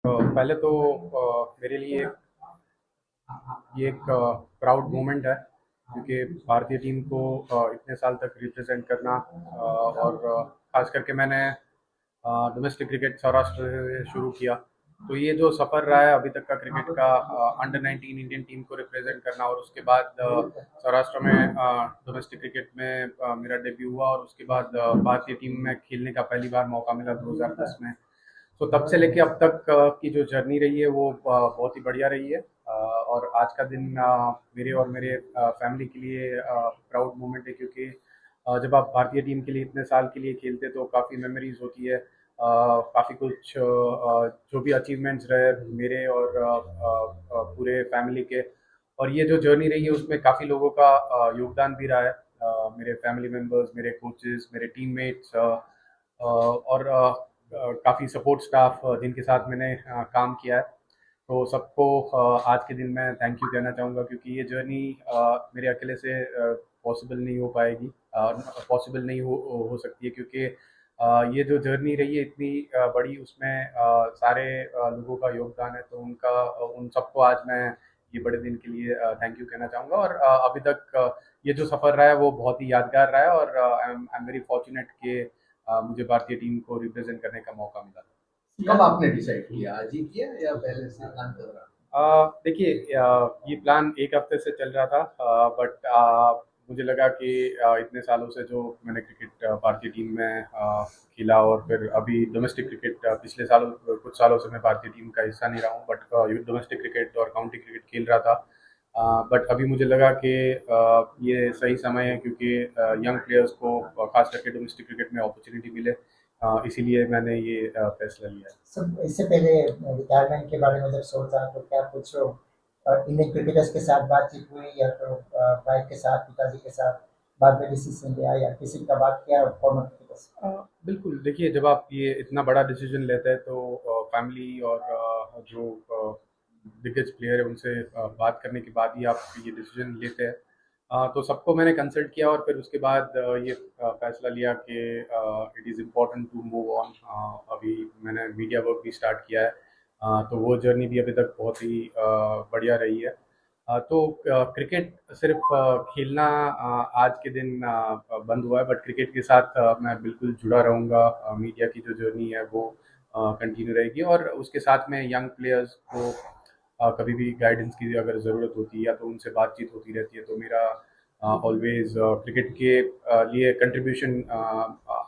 पहले तो मेरे लिए ये एक प्राउड मोमेंट है क्योंकि भारतीय टीम को इतने साल तक रिप्रेजेंट करना और खास करके मैंने डोमेस्टिक क्रिकेट सौराष्ट्र से शुरू किया। तो ये जो सफ़र रहा है अभी तक का क्रिकेट का, अंडर 19 इंडियन टीम को रिप्रेजेंट करना और उसके बाद सौराष्ट्र में डोमेस्टिक क्रिकेट में मेरा डेब्यू हुआ और उसके बाद भारतीय टीम में खेलने का पहली बार मौका मिला 2010 में। तो तब से लेके अब तक की जो जर्नी रही है वो बहुत ही बढ़िया रही है। और आज का दिन मेरे और मेरे फैमिली के लिए प्राउड मोमेंट है क्योंकि जब आप भारतीय टीम के लिए इतने साल के लिए खेलते तो काफ़ी मेमोरीज होती है, काफ़ी कुछ जो भी अचीवमेंट्स रहे मेरे और पूरे फैमिली के। और ये जो जर्नी रही है उसमें काफ़ी लोगों का योगदान भी रहा है, मेरे फैमिली मेम्बर्स, मेरे कोचेस, मेरे टीममेट्स और काफ़ी सपोर्ट स्टाफ जिनके साथ मैंने काम किया है। तो सबको आज के दिन मैं थैंक यू कहना चाहूँगा क्योंकि ये जर्नी मेरे अकेले से पॉसिबल नहीं हो पाएगी, पॉसिबल नहीं हो सकती है क्योंकि ये जो जर्नी रही है इतनी बड़ी, उसमें सारे लोगों का योगदान है। तो उन सबको आज मैं ये बड़े दिन के लिए थैंक यू कहना चाहूँगा। और अभी तक ये जो सफ़र रहा है वो बहुत ही यादगार रहा है और आई एम वेरी फॉर्चुनेट कि मुझे भारतीय टीम को रिप्रेजेंट करने का मौका मिला। कब आपने डिसाइड किया, आज ही किया या पहले से प्लान कर रहा? देखिए, ये प्लान एक हफ्ते से चल रहा था, बट मुझे लगा कि इतने सालों से जो मैंने क्रिकेट भारतीय टीम में खेला और फिर अभी डोमेस्टिक क्रिकेट पिछले सालों कुछ सालों से मैं भारतीय टीम का हिस्सा नहीं रहा हूँ, बट डोमेस्टिक क्रिकेट और काउंटी क्रिकेट खेल रहा था। बट अभी मुझे लगा कि ये सही समय है क्योंकि यंग प्लेयर्स को खास करके डोमेस्टिक क्रिकेट में अपॉर्चुनिटी मिले, इसीलिए मैंने ये फैसला लिया है। सब इससे पहले रिटायरमेंट के बारे में जब सोचा तो क्या कुछ इंडियन क्रिकेटर्स के साथ बातचीत हुई या तो वाइफ के साथ, पिताजी के साथ बाद में डिसीजन लिया या किसी का बात किया फॉर्मर क्रिकेटर्स? बिल्कुल, देखिए जब आप ये इतना बड़ा डिसीजन लेते हैं तो फैमिली और जो दिग्गज प्लेयर है उनसे बात करने के बाद ही आप ये डिसीजन लेते हैं। तो सबको मैंने कंसल्ट किया और फिर उसके बाद ये फैसला लिया कि it is important to move on. अभी मैंने मीडिया वर्क भी स्टार्ट किया है, तो वो जर्नी भी अभी तक बहुत ही बढ़िया रही है। तो क्रिकेट सिर्फ खेलना आज के दिन बंद हुआ है, बट क्रिकेट के साथ मैं बिल्कुल जुड़ा रहूँगा। मीडिया की जो जर्नी है वो कंटिन्यू रहेगी और उसके साथ में यंग प्लेयर्स को कभी भी गाइडेंस की अगर ज़रूरत होती है या तो उनसे बातचीत होती रहती है, तो मेरा ऑलवेज क्रिकेट के लिए कंट्रीब्यूशन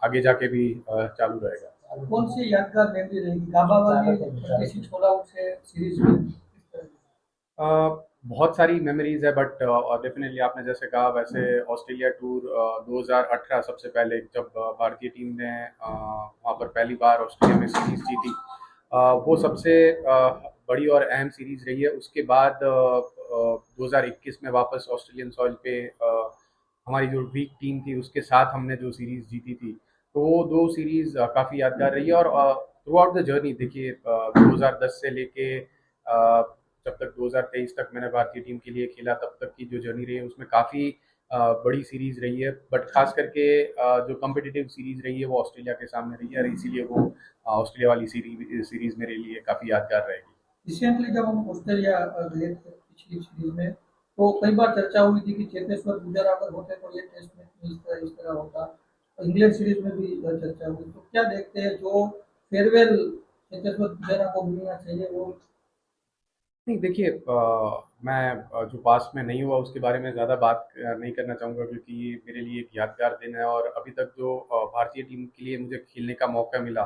आगे जाके भी चालू रहेगा। कौन सी यादगार मेमोरी रहेगी गाबा वाली, किसी छोला आउट से सीरीज में? अ, बहुत सारी मेमोरीज है, बट डेफिनेटली आपने जैसे कहा वैसे ऑस्ट्रेलिया टूर 2018 सबसे पहले जब भारतीय टीम ने वहाँ पर पहली बार ऑस्ट्रेलिया में सीरीज जीती, वो सबसे बड़ी और अहम सीरीज रही है। उसके बाद 2021 में वापस ऑस्ट्रेलियन सॉइल पे हमारी जो वीक टीम थी उसके साथ हमने जो सीरीज जीती थी, तो वो दो सीरीज काफ़ी यादगार रही है। और थ्रू आउट द जर्नी देखिए, 2010 से लेके जब तक 2023 तक मैंने भारतीय टीम के लिए खेला तब तक की जो जर्नी रही है उसमें काफ़ी बड़ी सीरीज रही है, बट खास करके जो कम्पिटिटिव सीरीज रही है वो ऑस्ट्रेलिया के सामने रही है और इसीलिए वो ऑस्ट्रेलिया वाली सीरीज मेरे लिए काफ़ी यादगार रहेगी। रिसेंटली जब हम ऑस्ट्रेलिया गए थे पिछली सीरीज में, तो कई बार चर्चा हुई थी कि चेतेश्वर पुजारा अगर होते तो ये टेस्ट में इस तरह होता। इंग्लैंड सीरीज में भी चर्चा हुई, तो क्या देखते हैं जो फेयरवेल चेतेश्वर पुजारा को मिलना चाहिए वो? नहीं देखिए, मैं जो पास्ट में नहीं हुआ उसके बारे में ज़्यादा बात नहीं करना चाहूँगा क्योंकि ये मेरे लिए एक यादगार दिन है और अभी तक जो भारतीय टीम के लिए मुझे खेलने का मौका मिला,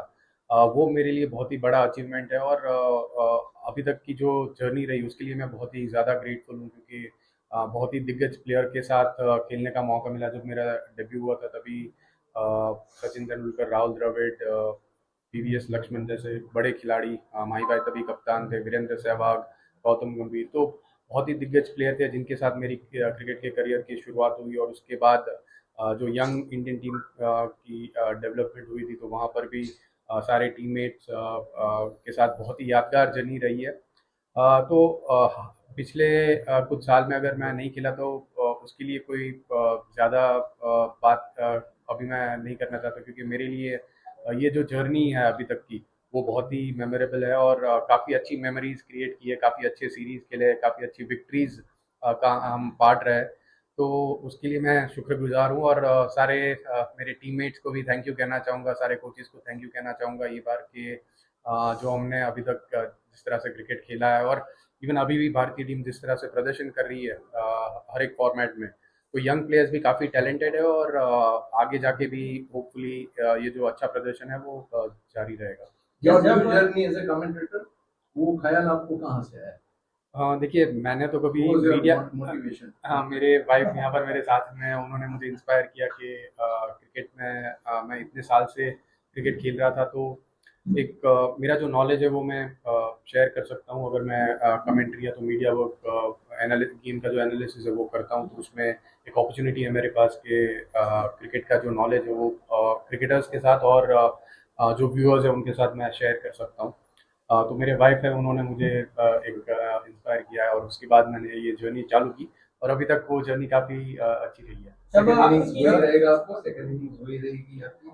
वो मेरे लिए बहुत ही बड़ा अचीवमेंट है। और अभी तक की जो जर्नी रही उसके लिए मैं बहुत ही ज़्यादा ग्रेटफुल हूँ क्योंकि बहुत ही दिग्गज प्लेयर के साथ खेलने का मौका मिला। जब मेरा डेब्यू हुआ था तभी सचिन तेंदुलकर, राहुल द्रविड़, वीवीएस लक्ष्मण जैसे बड़े खिलाड़ी, माही भाई तभी कप्तान थे, वीरेंद्र सहवाग, गौतम गंभीर, तो बहुत ही दिग्गज प्लेयर थे जिनके साथ मेरी क्रिकेट के करियर की शुरुआत हुई। और उसके बाद जो यंग इंडियन टीम की डेवलपमेंट हुई थी तो वहाँ पर भी सारे टीममेट्स के साथ बहुत ही यादगार जर्नी रही है। तो पिछले कुछ साल में अगर मैं नहीं खेला तो उसके लिए कोई ज़्यादा बात अभी मैं नहीं करना चाहता क्योंकि मेरे लिए ये जो जर्नी है अभी तक की वो बहुत ही मेमोरेबल है और काफ़ी अच्छी मेमोरीज क्रिएट की है, काफ़ी अच्छे सीरीज़ खेले, काफ़ी अच्छी विक्ट्रीज का हम पार्ट रहे। तो उसके लिए मैं शुक्रगुजार हूँ और सारे मेरे टीममेट्स को भी थैंक यू कहना चाहूँगा, सारे कोचेज़ को थैंक यू कहना चाहूँगा ये बार कि जो हमने अभी तक जिस तरह से क्रिकेट खेला है और इवन अभी भी भारतीय टीम जिस तरह से प्रदर्शन कर रही है हर एक फॉर्मेट में, तो यंग प्लेयर्स भी काफ़ी टैलेंटेड है और आगे जाके भी होपफुली ये जो अच्छा प्रदर्शन है वो जारी रहेगा। Your new journey as a commentator, वो ख्याल आपको कहाँ से आया? हाँ, देखिए मैंने तो कभी मीडिया मोटिवेशन? हाँ, मेरे वाइफ यहाँ पर मेरे साथ में हैं, उन्होंने मुझे इंस्पायर किया कि क्रिकेट में मैं इतने साल से क्रिकेट खेल रहा था, तो एक मेरा जो नॉलेज है वो मैं शेयर कर सकता हूँ। अगर मैं कमेंट्री या तो मीडिया वर्क गेम का जो एनालिसिस है वो करता हूँ, तो उसमें एक अपॉर्चुनिटी है मेरे पास कि क्रिकेट का जो नॉलेज है वो क्रिकेटर्स के साथ और जो व्यूअर्स है उनके साथ मैं शेयर कर सकता हूँ। तो मेरे वाइफ है, उन्होंने मुझे एक इंस्पायर किया है और उसके बाद मैंने ये जर्नी चालू की और अभी तक वो जर्नी काफ़ी अच्छी रही है। सेकंड इनिंग्स वही रहेगा आपको? सेकंड इनिंग्स वही रहेगी आपकी?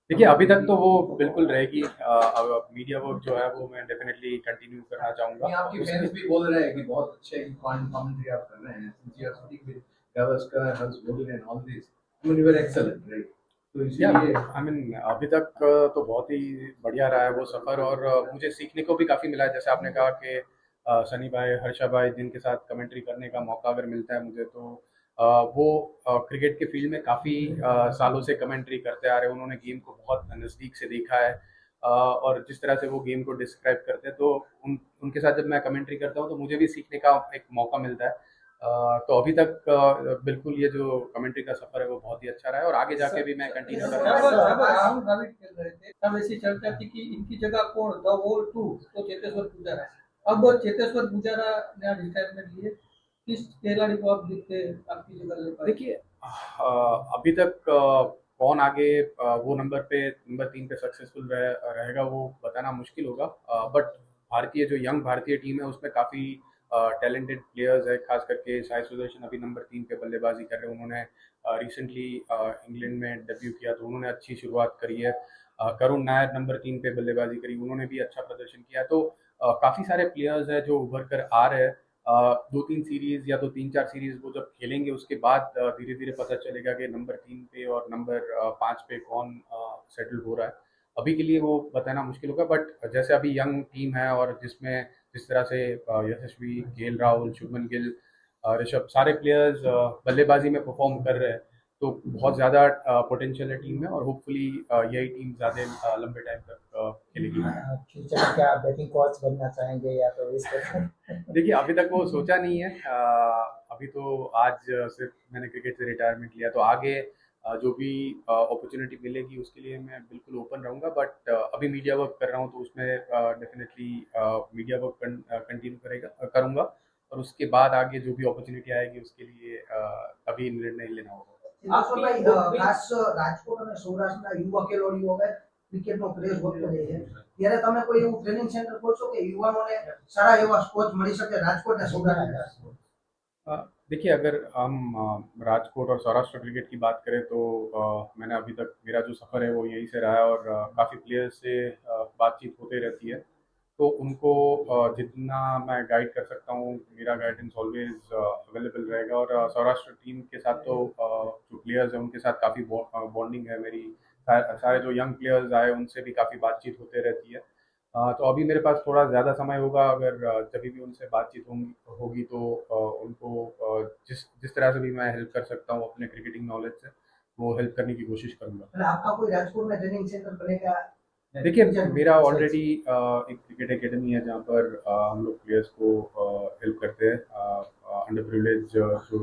देखिए अभी तक तो वो बिल्कुल रहेगी। अब मीडिया वर्क जो है वो मैं डेफिनेटली कंटिन्यू करना चाहूँगा। नहीं, आपके फैंस भी बोल रहे हैं कि बहुत अच्छे कमेंट्री आप कर रहे हैं, since you are speaking with Gavaskar, हंस Bolt and all this, I mean you are excellent, right? तो या इसीलिए आई मीन अभी तक तो बहुत ही बढ़िया रहा है वो सफ़र और मुझे सीखने को भी काफ़ी मिला है। जैसे आपने कहा कि सनी भाई, हर्षा भाई जिनके साथ कमेंट्री करने का मौका अगर मिलता है मुझे, तो वो क्रिकेट के फील्ड में काफ़ी सालों से कमेंट्री करते आ रहे हैं। उन्होंने गेम को बहुत नज़दीक से देखा है और जिस तरह से वो गेम को डिस्क्राइब करते हैं, तो उनके साथ जब मैं कमेंट्री करता हूँ तो मुझे भी सीखने का एक मौका मिलता है। तो अभी तक बिल्कुल ये जो कमेंट्री का सफर है वो बहुत ही अच्छा रहा है और आगे जाके भी मैं कंटिन्यू जब करूँगा। जब राहुल द्रविड़ खेल रहे थे तब ऐसी चर्चा थी कि इनकी जगह कौन, द वॉल टू, तो चेतेश्वर पुजारा। अब चेतेश्वर पुजारा ने रिटायरमेंट लिए, किस खिलाड़ी को आप देखते हैं आपकी जगह ले पाए? देखिए अभी तक कौन आगे वो नंबर 3 पे सक्सेसफुल रहेगा वो बताना मुश्किल होगा। बट भारतीय जो यंग भारतीय टीम है उसमें काफ़ी टैलेंटेड प्लेयर्स है, खास करके साई सुदर्शन अभी नंबर 3 पे बल्लेबाजी कर रहे हैं। उन्होंने रिसेंटली इंग्लैंड में डेब्यू किया तो उन्होंने अच्छी शुरुआत करी है। करुण नायर नंबर 3 पे बल्लेबाजी करी, उन्होंने भी अच्छा प्रदर्शन किया। तो काफ़ी सारे प्लेयर्स हैं जो उभर कर आ रहे हैं। 2-3 सीरीज़ या तो 3-4 सीरीज़ वो जब खेलेंगे उसके बाद धीरे-धीरे पता चलेगा कि नंबर 3 पे और नंबर 5 पे कौन सेटल हो रहा है। अभी के लिए वो बताना मुश्किल होगा, बट जैसे अभी यंग टीम है और जिसमें जिस तरह से यशस्वी, केएल राहुल, शुभमन गिल, ऋषभ सारे प्लेयर्स बल्लेबाजी में परफॉर्म कर रहे हैं, तो बहुत ज़्यादा पोटेंशियल है टीम में और होपफुली यही टीम ज़्यादा लंबे टाइम तक खेलेगी। फ्यूचर में क्या बैटिंग कोच बनना चाहेंगे या तो इस देखिए अभी तक वो सोचा नहीं है। अभी तो आज सिर्फ मैंने क्रिकेट से रिटायरमेंट लिया, तो आगे जो भी अपॉर्चुनिटी मिलेगी उसके लिए मैं बिल्कुल ओपन रहूँगा। बट अभी मीडिया वर्क कर रहा हूँ तो उसमें डेफिनेटली मीडिया वर्क कंटिन्यू करूँगा और उसके बाद आगे जो भी अपॉर्चुनिटी आएगी उसके लिए अभी निर्णय लेना होगा। ભાઈ ખાસ રાજકોટ અને સૌરાષ્ટ્રના યુવા ખેલાડીઓ હવે ક્રિકેટનો ક્રેઝ વધતો જાય છે ત્યારે તમે કોઈ એવું ટ્રેનિંગ સેન્ટર ખોલશો કે યુવાનોને સારા એવા કોચ મળી શકે રાજકોટ અને સૌરાષ્ટ્ર? देखिए अगर हम राजकोट और सौराष्ट्र क्रिकेट की बात करें तो मैंने अभी तक मेरा जो सफ़र है वो यहीं से रहा है और काफ़ी प्लेयर्स से बातचीत होते रहती है, तो उनको जितना मैं गाइड कर सकता हूँ मेरा गाइडेंस ऑलवेज अवेलेबल रहेगा। और सौराष्ट्र टीम के साथ तो जो प्लेयर्स हैं उनके साथ काफ़ी बॉन्डिंग है मेरी। सारे जो यंग प्लेयर्स आए उनसे भी काफ़ी बातचीत होते रहती है। तो अभी मेरे पास थोड़ा ज़्यादा समय होगा, अगर जब भी उनसे बातचीत होगी तो उनको जिस जिस तरह से भी मैं हेल्प कर सकता हूँ अपने क्रिकेटिंग नॉलेज से वो हेल्प करने की कोशिश करूँगा। એટલે आपका कोई राजकोट में ट्रेनिंग सेंटर बनेगा? देखिए मेरा ऑलरेडी एक क्रिकेट एकेडमी है जहाँ पर हम लोग प्लेयर्स को हेल्प करते हैं। अंडर प्रिविलेज जो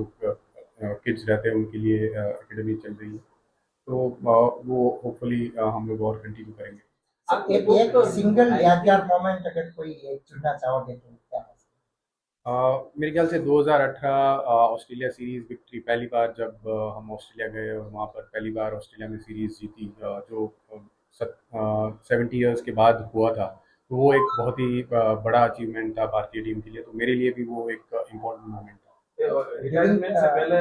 किड्स रहते हैं उनके लिए एकेडमी चल रही है, तो वो होपफुली हम लोग और कंटिन्यू करेंगे। एक सिंगल यादगार मोमेंट अगर कोई एक चुनना चाहोगे तो क्या है? मेरे ख्याल से 2018 ऑस्ट्रेलिया सीरीज़ विक्ट्री, पहली बार जब हम ऑस्ट्रेलिया गए और वहाँ पर पहली बार ऑस्ट्रेलिया में सीरीज़ जीती, जो 70 इयर्स के बाद हुआ था, तो वो एक बहुत ही बड़ा अचीवमेंट था भारतीय टीम के लिए, तो मेरे लिए भी वो एक इम्पोर्टेंट मोमेंट था। रिटायरमेंट से पहले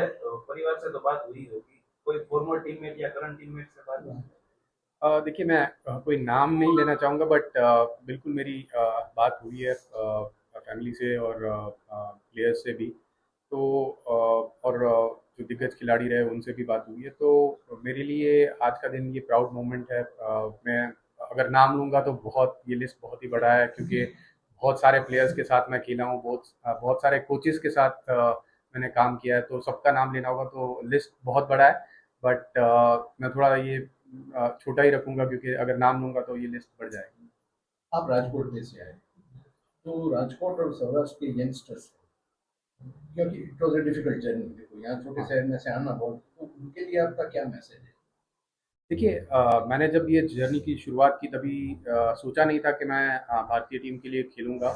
परिवार से तो बात हुई होगी, कोई फॉर्मर टीममेट या करंट टीममेट से बात हुई? देखिए मैं कोई नाम नहीं लेना चाहूँगा, बट बिल्कुल मेरी बात हुई है फैमिली से और प्लेयर्स से भी। तो और जो दिग्गज खिलाड़ी रहे उनसे भी बात हुई है। तो मेरे लिए आज का दिन ये प्राउड मोमेंट है। मैं अगर नाम लूँगा तो बहुत, ये लिस्ट बहुत ही बड़ा है, क्योंकि बहुत सारे प्लेयर्स के साथ मैं खेला हूँ, बहुत सारे कोचेस के साथ मैंने काम किया है, तो सबका नाम लेना होगा तो लिस्ट बहुत बड़ा है। बट मैं थोड़ा ये छोटा ही रखूँगा, क्योंकि अगर नाम लूँगा तो ये लिस्ट बढ़ जाएगी। आप राजकोट में से आए, तो राजकोट और सौराष्ट्र के यंगस्टर्स, क्योंकि it was a difficult journey, देखो यहाँ छोटे शहर में से आना बहुत, तो उनके लिए आपका क्या मैसेज है? देखिए मैंने जब ये जर्नी की शुरुआत की तभी सोचा नहीं था कि मैं भारतीय टीम के लिए खेलूँगा,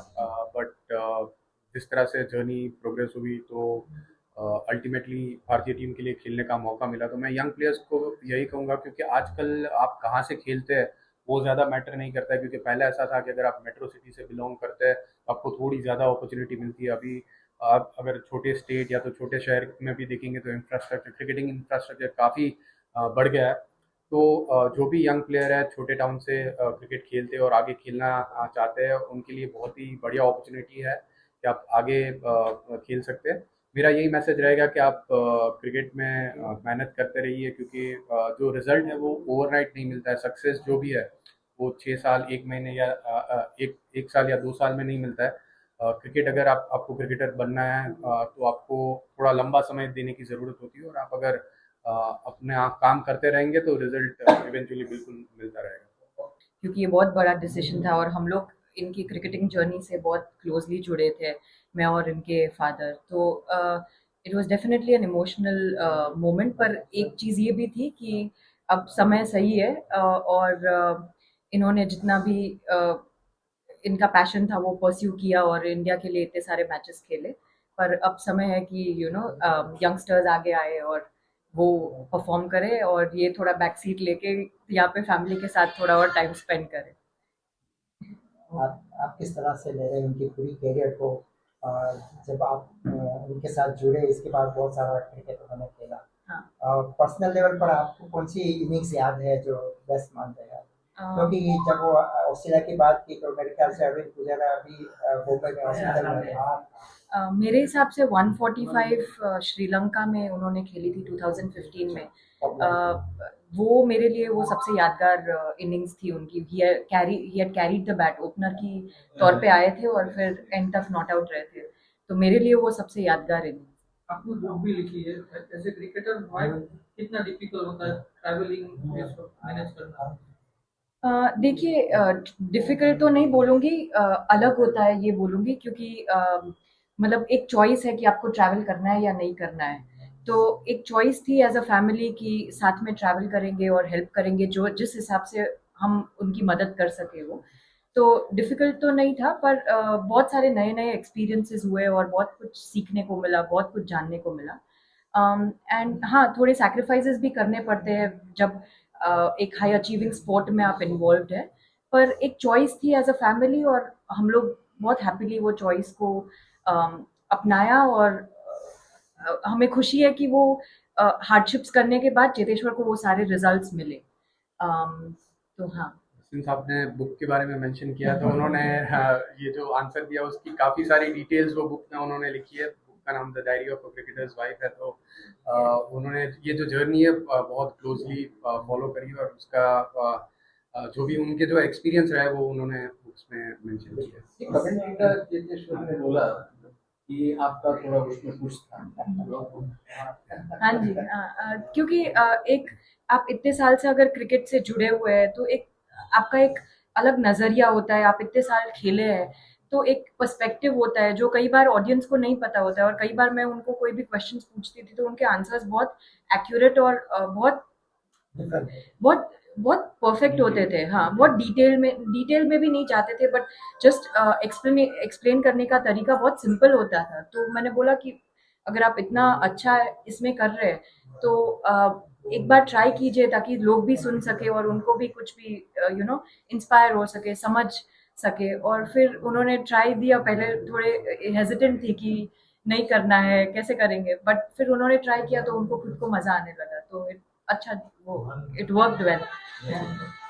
बट जिस तरह से जर्नी प्रोग्रेस हुई तो अल्टीमेटली भारतीय टीम के लिए खेलने का मौका मिला। तो मैं यंग प्लेयर्स को यही कहूँगा, क्योंकि आजकल आप कहाँ से खेलते हैं वो ज़्यादा मैटर नहीं करता है, क्योंकि पहले ऐसा था कि अगर आप मेट्रो सिटी से बिलोंग करते हैं तो आपको थोड़ी ज़्यादा अपॉर्चुनिटी मिलती है। अभी आप अगर छोटे स्टेट या तो छोटे शहर में भी देखेंगे तो इंफ्रास्ट्रक्चर, क्रिकेटिंग इंफ्रास्ट्रक्चर काफ़ी बढ़ गया है। तो जो भी यंग प्लेयर है छोटे टाउन से क्रिकेट खेलते हैं और आगे खेलना चाहते हैं, उनके लिए बहुत ही बढ़िया अपॉर्चुनिटी है कि आप आगे खेल सकते हैं। मेरा यही मैसेज रहेगा कि आप क्रिकेट में मेहनत करते रहिए, क्योंकि जो रिजल्ट है वो ओवरनाइट नहीं मिलता है। सक्सेस जो भी है वो 6 साल, 1 महीने या एक साल या 2 साल में नहीं मिलता है। क्रिकेट, अगर आपको क्रिकेटर बनना है तो आपको थोड़ा लंबा समय देने की ज़रूरत होती है, और आप अगर अपने आप काम करते रहेंगे तो रिजल्ट इवेंचुअली बिल्कुल मिलता रहेगा। क्योंकि ये बहुत बड़ा डिसीजन था और हम लोग इनकी क्रिकेटिंग जर्नी से बहुत क्लोजली जुड़े थे, मैं और इनके फादर। तो it was definitely an emotional moment. पर एक चीज़ ये भी थी कि अब समय सही है, और इन्होंने जितना भी इनका पैशन था वो परस्यू किया और इंडिया के लिए इतने सारे मैचेस खेले। पर अब समय है कि यंगस्टर्स आगे आए और वो परफॉर्म करे, और ये थोड़ा बैक सीट लेके यहाँ पे फैमिली के साथ थोड़ा और टाइम स्पेंड करे। आप किस तरह से ले रहे हैं उनकी पूरी करियर को? और जब आप उनके साथ जुड़े, इसके बाद बहुत सारा क्रिकेट उन्होंने खेला, हाँ। पर्सनल लेवल पर आपको कौन सी इनिंग्स याद है जो बेस्ट मानते हैं आप? क्योंकि जब वो ऑस्ट्रेलिया की बात की तो मेरे ख्याल से अरविंद पुजारा अभी मुंबई में हॉस्पिटल में है। मेरे हिसाब से 145 श्रीलंका में उन्होंने खेली थी 2015 में। वो मेरे लिए वो सबसे यादगार इनिंग्स थी उनकी। He had carried the bat, opener की तौर पे आए थे और फिर एंड तक नॉट आउट रहे थे। तो मेरे लिए वो सबसे यादगार इनिंग्स। आपने बुक भी लिखी है, एज ए क्रिकेटर कितना डिफिकल्ट होता है ट्रैवलिंग मैनेज करना? देखिए, डिफ़िकल्ट तो नहीं बोलूँगी, अलग होता है ये बोलूँगी, क्योंकि मतलब एक चॉइस है कि आपको ट्रैवल करना है या नहीं करना है। तो एक चॉइस थी एज़ अ फैमिली कि साथ में ट्रैवल करेंगे और हेल्प करेंगे जो जिस हिसाब से हम उनकी मदद कर सकें वो। तो डिफ़िकल्ट तो नहीं था, पर बहुत सारे नए-नए एक्सपीरियंसेस हुए और बहुत कुछ सीखने को मिला, बहुत कुछ जानने को मिला। एंड हाँ, थोड़े सैक्रिफाइसेस भी करने पड़ते हैं जब एक हाई अचीविंग स्पोर्ट में आप इन्वॉल्व्ड है। पर एक चॉइस थी एज अ फैमिली और हम लोग बहुत हैप्पीली वो चॉइस को अपनाया, और हमें खुशी है कि वो हार्डशिप्स करने के बाद चेतेश्वर को वो सारे रिजल्ट्स मिले। तो हाँ। सिंस आपने बुक के बारे में मेंशन किया तो उन्होंने ये जो आंसर दिया उसकी काफ़ी सारी डिटेल्स वो बुक में उन्होंने लिखी है। बुक का नाम the diary of a cricketers wife है। तो उन्होंने ये जो जर्नी है बहुत क्लोजली फॉलो करी है, और उसका जो भी उनके जो एक्सपीरियंस रहा है वो उन्होंने बुक्स में मेंशन किया है। कमेंटेटर चेतेश्वर ने बोला कि आपका थोड़ा उसमें कुछ था। हाँ जी, क्योंकि एक आप इतने साल से अगर क्रिकेट से जुड़े हुए हैं तो एक आपका एक अलग नज़रिया होता है। आप इतने साल खेले हैं तो एक पर्सपेक्टिव होता है जो कई बार ऑडियंस को नहीं पता होता है। और कई बार मैं उनको कोई भी क्वेश्चंस पूछती थी तो उनके आंसर्स बहुत एक्यूरेट और बहुत बहुत परफेक्ट होते थे। हाँ, बहुत डिटेल में भी नहीं जाते थे, बट जस्ट एक्सप्लेन करने का तरीका बहुत सिंपल होता था। तो मैंने बोला कि अगर आप इतना अच्छा इसमें कर रहे हैं तो एक बार ट्राई कीजिए ताकि लोग भी सुन सके और उनको भी कुछ भी इंस्पायर हो सके, समझ सके। और फिर उन्होंने ट्राई दिया। पहले थोड़े हेजिटेंट थी कि नहीं करना है, कैसे करेंगे, बट फिर उन्होंने ट्राई किया तो उनको खुद को मजा आने लगा। तो अच्छा, वो इट वर्कड वेल। है